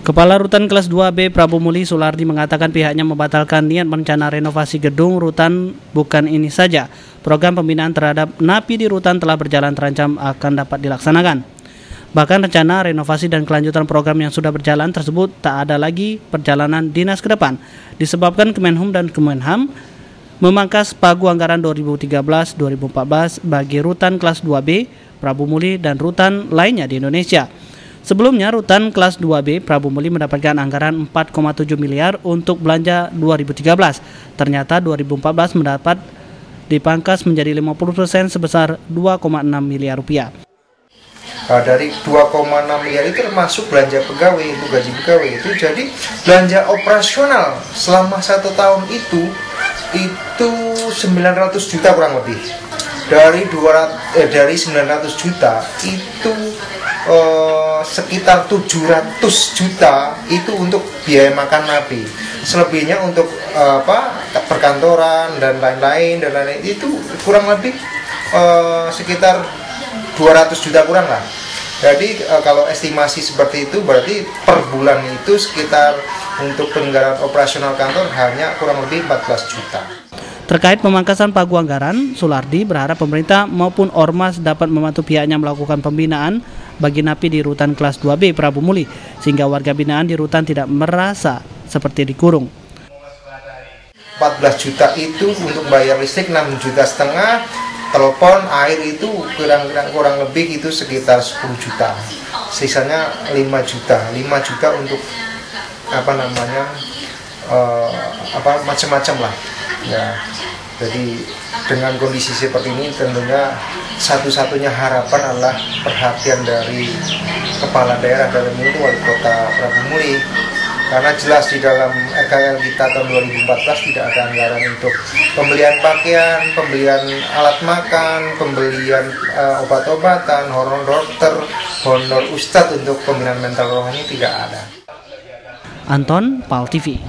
Kepala Rutan Kelas 2B Prabu Muli Sulardi mengatakan pihaknya membatalkan niat rencana renovasi gedung rutan. Bukan ini saja, program pembinaan terhadap napi di rutan telah berjalan terancam akan dapat dilaksanakan. Bahkan rencana renovasi dan kelanjutan program yang sudah berjalan tersebut tak ada lagi perjalanan dinas ke depan, disebabkan Kemenhub dan Kemenham memangkas pagu anggaran 2013-2014 bagi rutan kelas 2B Prabu Muli dan rutan lainnya di Indonesia. Sebelumnya, rutan kelas 2B Prabu Muli mendapatkan anggaran 4,7 miliar untuk belanja 2013. Ternyata 2014 mendapat dipangkas menjadi 50% sebesar 2,6 miliar rupiah. Dari 2,6 miliar itu termasuk belanja pegawai, untuk gaji pegawai itu. Jadi belanja operasional selama 1 tahun itu 900 juta kurang lebih. Dari 900 juta itu sekitar 700 juta itu untuk biaya makan napi. Selebihnya untuk perkantoran dan lain-lain itu kurang lebih sekitar 200 juta kurang lah. Jadi kalau estimasi seperti itu berarti per bulan itu sekitar untuk penyelenggaraan operasional kantor hanya kurang lebih 14 juta. Terkait pemangkasan pagu anggaran, Sulardi berharap pemerintah maupun Ormas dapat membantu pihaknya melakukan pembinaan bagi napi di rutan kelas 2B Prabu Muli, sehingga warga binaan di rutan tidak merasa seperti dikurung. 14 juta itu untuk bayar listrik, 6,5 juta, telepon, air itu kurang lebih itu sekitar 10 juta. Sisanya 5 juta untuk macam-macam lah. Ya, jadi dengan kondisi seperti ini tentunya satu-satunya harapan adalah perhatian dari kepala daerah dalam ini Wali Kota Prabu Muli, karena jelas di dalam RKL kita tahun 2014 tidak ada anggaran untuk pembelian pakaian, pembelian alat makan, pembelian obat-obatan, honor dokter, honor ustadz untuk pembinaan mental rohani tidak ada. Anton, PAL TV.